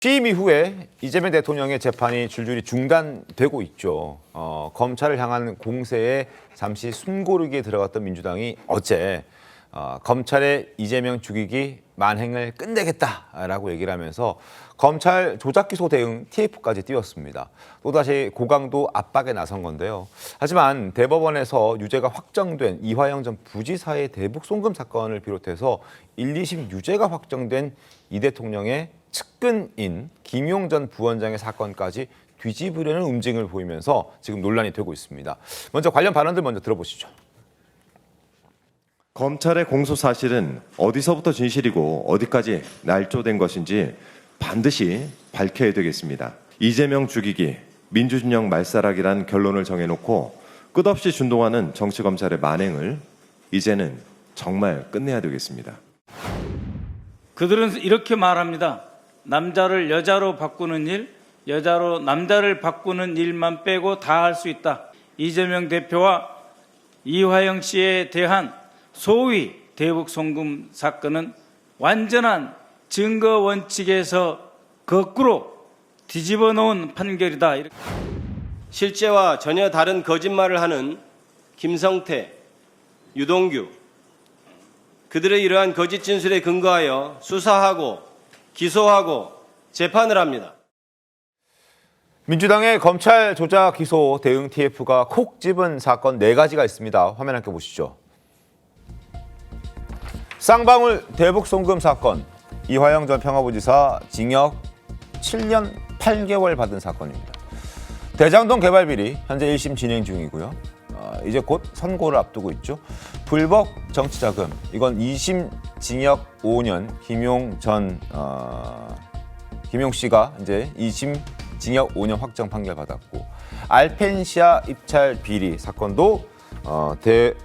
취임 이후에 이재명 대통령의 재판이 줄줄이 중단되고 있죠. 검찰을 향한 공세에 잠시 숨고르기에 들어갔던 민주당이 어제 검찰의 이재명 죽이기 만행을 끝내겠다라고 얘기를 하면서 검찰 조작기소 대응 TF까지 띄웠습니다. 또다시 고강도 압박에 나선 건데요. 하지만 대법원에서 유죄가 확정된 이화영 전 부지사의 대북 송금 사건을 비롯해서 1, 2심 유죄가 확정된 이 대통령의 측근인 김용 전 부원장의 사건까지 뒤집으려는 움직임을 보이면서 지금 논란이 되고 있습니다. 먼저 관련 발언들 먼저 들어보시죠. 검찰의 공소 사실은 어디서부터 진실이고 어디까지 날조된 것인지 반드시 밝혀야 되겠습니다. 이재명 죽이기, 민주진영 말살하기란 결론을 정해놓고 끝없이 준동하는 정치검찰의 만행을 이제는 정말 끝내야 되겠습니다. 그들은 이렇게 말합니다. 남자를 여자로 바꾸는 일, 여자로 남자를 바꾸는 일만 빼고 다 할 수 있다. 이재명 대표와 이화영 씨에 대한 소위 대북 송금 사건은 완전한 증거 원칙에서 거꾸로 뒤집어 놓은 판결이다. 실제와 전혀 다른 거짓말을 하는 김성태, 유동규, 그들의 이러한 거짓 진술에 근거하여 수사하고 기소하고 재판을 합니다. 민주당의 검찰 조작 기소 대응 TF가 콕 집은 사건 4가지가 있습니다. 화면 함께 보시죠. 쌍방울 대북 송금 사건, 이화영 전 평화부지사 징역 7년 8개월 받은 사건입니다. 대장동 개발 비리 현재 1심 진행 중이고요. 이제 곧 선고를 앞두고 있죠. 불법 정치자금, 이건 2심 징역 5년 김용 씨가 이제 2심 징역 5년 확정 판결 받았고, 알펜시아 입찰 비리 사건도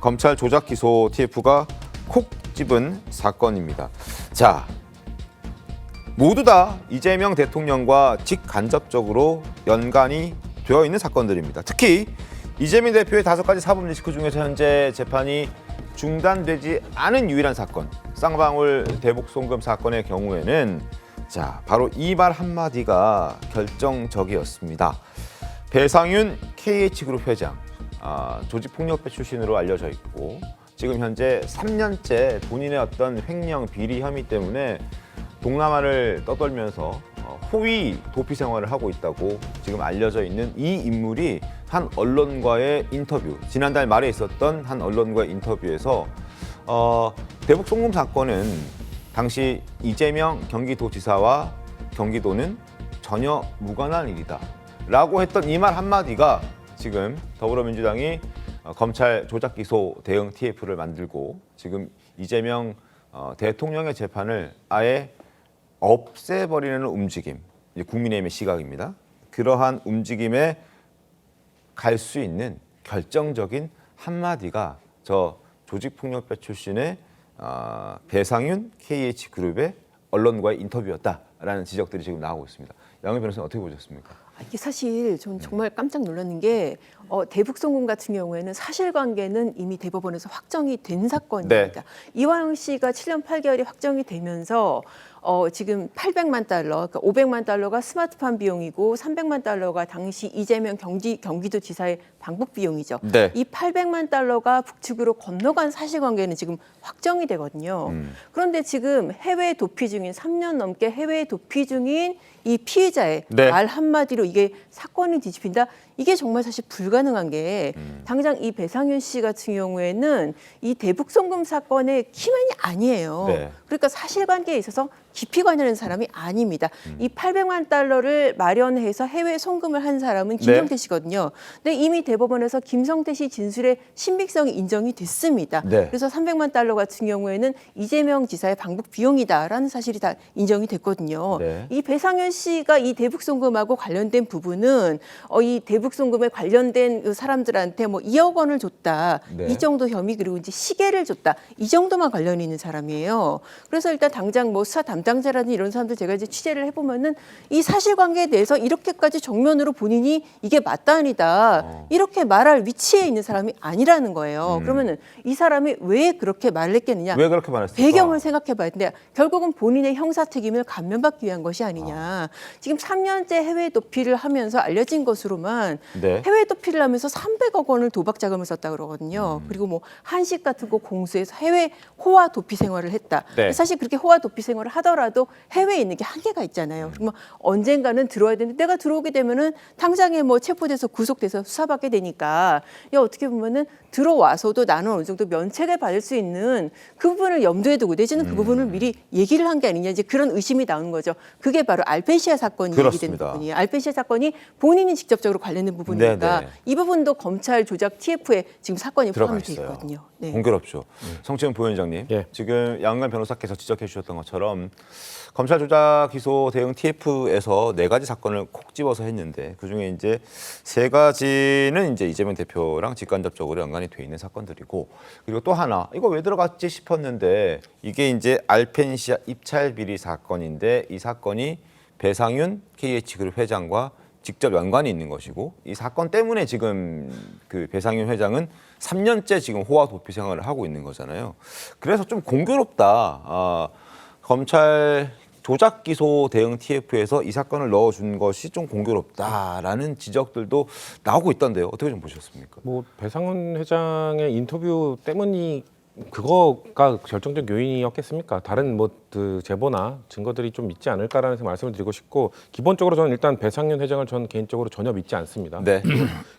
검찰 조작 기소 TF가 콕 집은 사건입니다. 자, 모두 다 이재명 대통령과 직간접적으로 연관이 되어 있는 사건들입니다. 특히 이재명 대표의 5가지 사법 리스크 중에서 현재 재판이 중단되지 않은 유일한 사건, 쌍방울 대북 송금 사건의 경우에는 자, 바로 이 말 한마디가 결정적이었습니다. 배상윤 KH그룹 회장, 조직폭력배 출신으로 알려져 있고 지금 현재 3년째 본인의 어떤 횡령 비리 혐의 때문에 동남아를 떠돌면서 호위 도피 생활을 하고 있다고 지금 알려져 있는 이 인물이 한 언론과의 인터뷰, 지난달 말에 있었던 한 언론과의 인터뷰에서 대북 송금 사건은 당시 이재명 경기도지사와 경기도는 전혀 무관한 일이다 라고 했던 이 말 한마디가 지금 더불어민주당이 검찰 조작 기소 대응 TF를 만들고 지금 이재명 대통령의 재판을 아예 없애버리는 움직임, 국민의힘의 시각입니다. 그러한 움직임에 갈 수 있는 결정적인 한마디가 저 조직폭력배 출신의 배상윤 KH그룹의 언론과의 인터뷰였다라는 지적들이 지금 나오고 있습니다. 양희 변호사님 어떻게 보셨습니까? 이게 사실 전 정말 깜짝 놀랐는 게 대북 송금 같은 경우에는 사실관계는 이미 대법원에서 확정이 된 사건입니다. 네. 이화영 씨가 7년 8개월이 확정이 되면서 지금 800만 달러, 그러니까 500만 달러가 스마트폰 비용이고 300만 달러가 당시 이재명 경기도지사의 방북 비용이죠. 네. 이 800만 달러가 북측으로 건너간 사실관계는 지금 확정이 되거든요. 그런데 지금 해외 도피 중인 3년 넘게 해외 도피 중인 이 피해자의 네. 말 한마디로 이게 사건이 뒤집힌다? 이게 정말 사실 불가능한 게 당장 이 배상윤 씨 같은 경우에는 이 대북 송금 사건의 키맨이 아니에요. 네. 그러니까 사실관계에 있어서 깊이 관여하는 사람이 아닙니다. 이 800만 달러를 마련해서 해외 송금을 한 사람은 김성태 네. 씨거든요. 근데 이미 대법원에서 김성태 씨 진술의 신빙성이 인정이 됐습니다. 네. 그래서 300만 달러 같은 경우에는 이재명 지사의 방북 비용이다라는 사실이 다 인정이 됐거든요. 네. 이 배상윤 씨가 이 대북 송금하고 관련된 부분은 이 대북 송금에 관련된 사람들한테 뭐 2억 원을 줬다. 네. 이 정도 혐의, 그리고 이제 시계를 줬다. 이 정도만 관련이 있는 사람이에요. 그래서 일단 당장 뭐 수사 담당자라든 이런 사람들 제가 이제 취재를 해보면은 이 사실관계에 대해서 이렇게까지 정면으로 본인이 이게 맞다 아니다 이렇게 말할 위치에 있는 사람이 아니라는 거예요. 그러면은 이 사람이 왜 그렇게 말을 했겠느냐? 왜 그렇게 말했을까? 배경을 생각해봐야 되는데 결국은 본인의 형사 책임을 감면받기 위한 것이 아니냐. 지금 3년째 해외 도피를 하면서 알려진 것으로만 네. 해외 도피를 하면서 300억 원을 도박 자금을 썼다 그러거든요. 그리고 뭐 한식 같은 거 공수해서 해외 호화 도피 생활을 했다. 네. 사실 그렇게 호화 도피 생활을 하더라도 해외에 있는 게 한계가 있잖아요. 그러면 언젠가는 들어와야 되는데 내가 들어오게 되면은 당장에 뭐 체포돼서 구속돼서 수사받게 되니까 야, 어떻게 보면은 들어와서도 나는 어느 정도 면책을 받을 수 있는 그 부분을 염두에 두고 내지는 그 부분을 미리 얘기를 한 게 아니냐 이제 그런 의심이 나오는 거죠. 그게 바로 알펜시아 사건이 얘기되는 그렇습니다. 부분이에요. 알펜시아 사건이 본인이 직접적으로 관련된 부분이니까 네네. 이 부분도 검찰 조작 TF에 지금 사건이 들어가 포함이 돼 있어요. 있거든요. 네. 공교롭죠. 성채은 부위원장님, 예. 지금 양관 변호사께서 지적해 주셨던 것처럼 검찰 조작 기소 대응 TF에서 4가지 사건을 콕 집어서 했는데 그중에 이제 3가지는 이제 이재명 대표랑 직간접적으로 연관이 돼 있는 사건들이고 그리고 또 하나 이거 왜 들어갔지 싶었는데 이게 이제 알펜시아 입찰 비리 사건인데 이 사건이 배상윤 KH그룹 회장과 직접 연관이 있는 것이고 이 사건 때문에 지금 그 배상윤 회장은 3년째 지금 호화 도피 생활을 하고 있는 거잖아요. 그래서 좀 공교롭다. 검찰 조작 기소 대응 TF에서 이 사건을 넣어준 것이 좀 공교롭다라는 지적들도 나오고 있던데요. 어떻게 좀 보셨습니까? 뭐 배상훈 회장의 인터뷰 때문이 그거가 결정적 요인이었겠습니까? 다른 뭐 그 제보나 증거들이 좀 있지 않을까라는 말씀을 드리고 싶고 기본적으로 저는 일단 배상윤 회장을 전 개인적으로 전혀 믿지 않습니다. 네.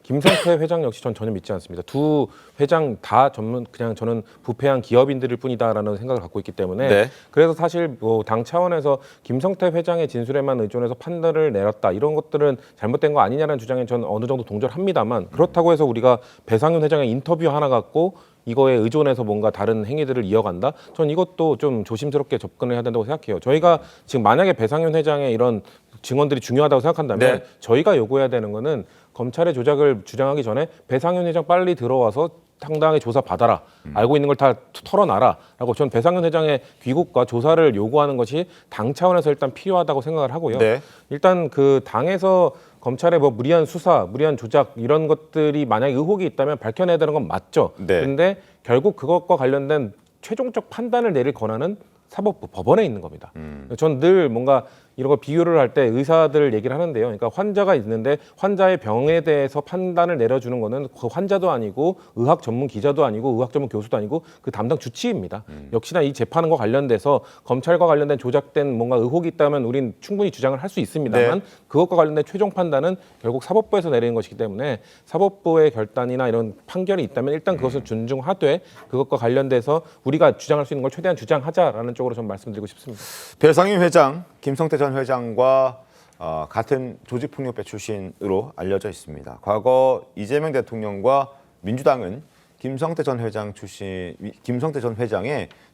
김성태 회장 역시 전 전혀 믿지 않습니다. 두 회장 다 그냥 저는 부패한 기업인들일 뿐이다라는 생각을 갖고 있기 때문에 네. 그래서 사실 뭐 당 차원에서 김성태 회장의 진술에만 의존해서 판단을 내렸다 이런 것들은 잘못된 거 아니냐는 주장에 저는 어느 정도 동조를 합니다만 그렇다고 해서 우리가 배상윤 회장의 인터뷰 하나 갖고 이거에 의존해서 뭔가 다른 행위들을 이어간다? 전 이것도 좀 조심스럽게 접근을 해야 된다고 생각해요. 저희가 지금 만약에 배상윤 회장의 이런 증언들이 중요하다고 생각한다면 네. 저희가 요구해야 되는 거는 검찰의 조작을 주장하기 전에 배상윤 회장 빨리 들어와서 당당하게 조사 받아라. 알고 있는 걸 다 털어놔라. 라고 전 배상윤 회장의 귀국과 조사를 요구하는 것이 당 차원에서 일단 필요하다고 생각을 하고요. 네. 일단 그 당에서 검찰의 뭐 무리한 수사, 무리한 조작 이런 것들이 만약에 의혹이 있다면 밝혀내야 되는 건 맞죠. 네. 그런데 결국 그것과 관련된 최종적 판단을 내릴 권한은 사법부 법원에 있는 겁니다. 전 늘 뭔가 이런 거 비교를 할 때 의사들 얘기를 하는데요. 그러니까 환자가 있는데 환자의 병에 대해서 판단을 내려주는 거는 그 환자도 아니고 의학 전문 기자도 아니고 의학 전문 교수도 아니고 그 담당 주치의입니다. 역시나 이 재판과 관련돼서 검찰과 관련된 조작된 뭔가 의혹이 있다면 우린 충분히 주장을 할 수 있습니다만 네. 그것과 관련된 최종 판단은 결국 사법부에서 내리는 것이기 때문에 사법부의 결단이나 이런 판결이 있다면 일단 그것을 존중하되 그것과 관련돼서 우리가 주장할 수 있는 걸 최대한 주장하자라는 쪽으로 좀 말씀드리고 싶습니다. 배상윤 회장, 김성태 전 회장과 같은 조직폭력배 출신으로 알려져 있습니다. 과거 이재명 대통령과 민주당은 김성태 전 회장의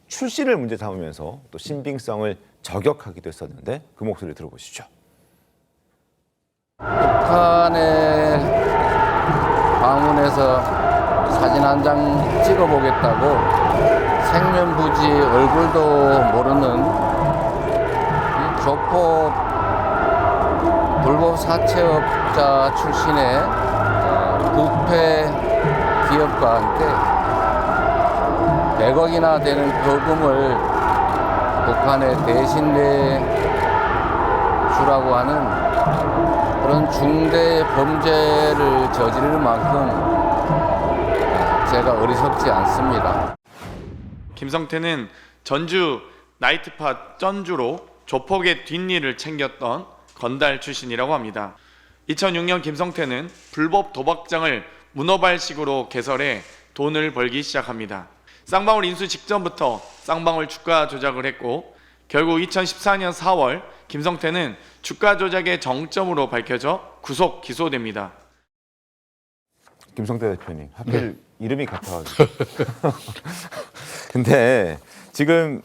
출신을 문제 삼으면서 또 신빙성을 저격하기도 했었는데 그 목소리 들어보시죠. 북한에 방문해서 사진 한 장 찍어보겠다고 생면부지 얼굴도 모르는 이 조폭 불법 사채업자 출신의 부패 기업과 함께 100억이나 되는 거금을 북한에 대신 내주라고 하는 그런 중대 범죄를 저지를 만큼 제가 어리석지 않습니다. 김성태는 전주 나이트팟 전주로 조폭의 뒷일을 챙겼던 건달 출신이라고 합니다. 2006년 김성태는 불법 도박장을 문어발식으로 개설해 돈을 벌기 시작합니다. 쌍방울 인수 직전부터 쌍방울 주가 조작을 했고 결국 2014년 4월 김성태는 주가 조작의 정점으로 밝혀져 구속 기소됩니다. 김성태 대표님, 하필 이름이 같아가지고. 근데 지금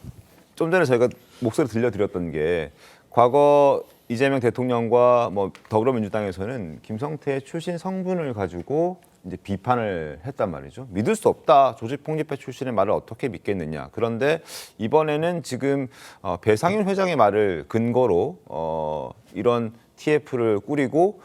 좀 전에 저희가 목소리 들려드렸던 게 과거 이재명 대통령과 뭐 더불어민주당에서는 김성태 출신 성분을 가지고 이제 비판을 했단 말이죠. 믿을 수 없다. 조직폭력배 출신의 말을 어떻게 믿겠느냐. 그런데 이번에는 지금 배상윤 회장의 말을 근거로 이런 TF를 꾸리고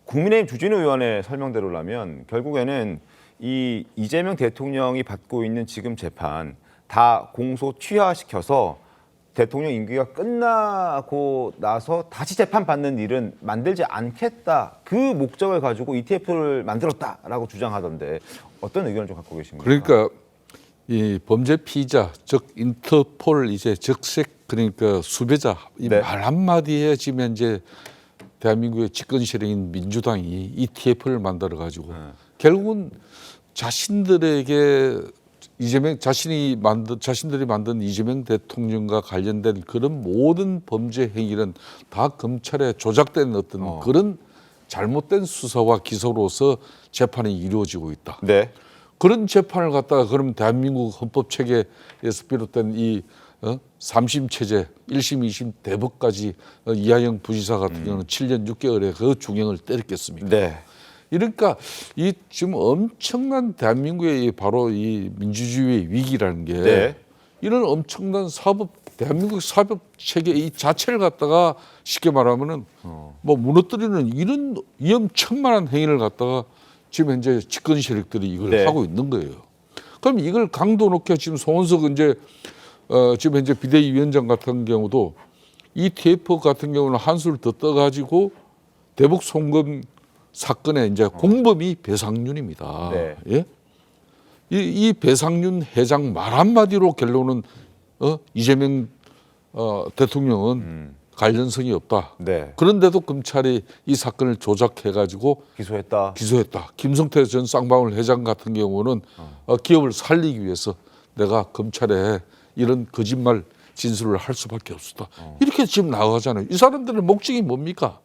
국민의힘 주진우 의원의 설명대로라면 결국에는 이 이재명 대통령이 받고 있는 지금 재판 다 공소 취하시켜서 대통령 임기가 끝나고 나서 다시 재판받는 일은 만들지 않겠다. 그 목적을 가지고 ETF를 만들었다라고 주장하던데 어떤 의견을 좀 갖고 계십니까? 그러니까 이 범죄 피의자, 즉 인터폴 이제 적색 그러니까 수배자 이 네. 말 한마디에 지금 현재 대한민국의 집권 세력인 민주당이 ETF를 만들어 가지고 결국은 자신들에게 자신들이 만든 이재명 대통령과 관련된 그런 모든 범죄 행위는 다 검찰에 조작된 어떤 그런 잘못된 수사와 기소로서 재판이 이루어지고 있다. 네. 그런 재판을 갖다가 그럼 대한민국 헌법 체계에서 비롯된 이 3심 체제, 1심, 2심 대법까지 이하영 부지사 같은 경우는 7년 6개월에 그 중형을 때렸겠습니까? 네. 그러니까 이 지금 엄청난 대한민국의 바로 이 민주주의의 위기라는 게 네. 이런 엄청난 대한민국 사법 체계 이 자체를 갖다가 쉽게 말하면은 뭐 무너뜨리는 이런 위험천만한 행위를 갖다가 지금 현재 집권 세력들이 이걸 네. 하고 있는 거예요. 그럼 이걸 강도 높게 지금 송원석 이제 지금 현재 비대위원장 같은 경우도 이 TF 같은 경우는 한술 더 떠가지고 대북 송금 사건의 이제 공범이 배상윤입니다. 네. 예? 이 배상윤 회장 말 한마디로 결론은 이재명 대통령은 관련성이 없다. 네. 그런데도 검찰이 이 사건을 조작해가지고 기소했다. 김성태 전 쌍방울 회장 같은 경우는 기업을 살리기 위해서 내가 검찰에 이런 거짓말 진술을 할 수밖에 없었다. 이렇게 지금 나가잖아요. 이 사람들의 목적이 뭡니까?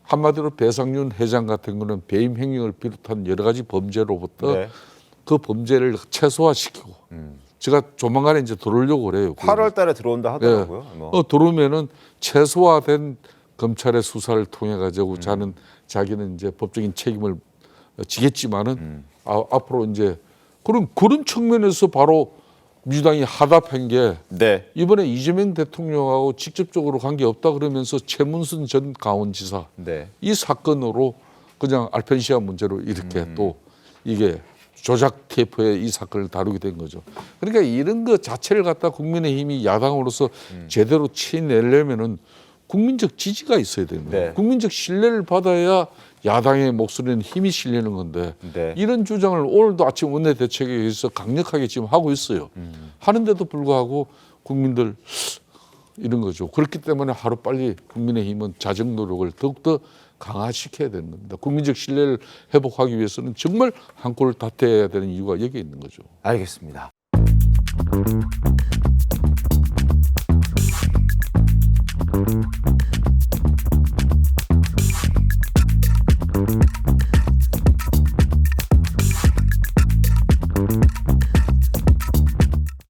한마디로 배상윤 회장 같은 거는 배임 횡령을 비롯한 여러 가지 범죄로부터 네. 그 범죄를 최소화시키고 제가 조만간에 이제 들어오려고 그래요. 8월 달에 들어온다 하더라고요. 뭐. 들어오면은 최소화된 검찰의 수사를 통해 가지고 자기는 이제 법적인 책임을 지겠지만은 앞으로 이제 그런 측면에서 바로 민주당이 하답한 게 네. 이번에 이재명 대통령하고 직접적으로 관계 없다 그러면서 최문순 전 강원지사 네. 이 사건으로 그냥 알펜시아 문제로 이렇게 또 이게 조작 TF의 이 사건을 다루게 된 거죠. 그러니까 이런 거 자체를 갖다 국민의힘이 야당으로서 제대로 치내려면은 국민적 지지가 있어야 되는 거예요. 네. 국민적 신뢰를 받아야 야당의 목소리는 힘이 실리는 건데 네. 이런 주장을 오늘도 아침 원내대책회의에서 강력하게 지금 하고 있어요. 하는데도 불구하고 국민들 이런 거죠. 그렇기 때문에 하루빨리 국민의힘은 자정 노력을 더욱더 강화시켜야 되는 겁니다. 국민적 신뢰를 회복하기 위해서는 정말 한 골을 다텨야 되는 이유가 여기에 있는 거죠. 알겠습니다.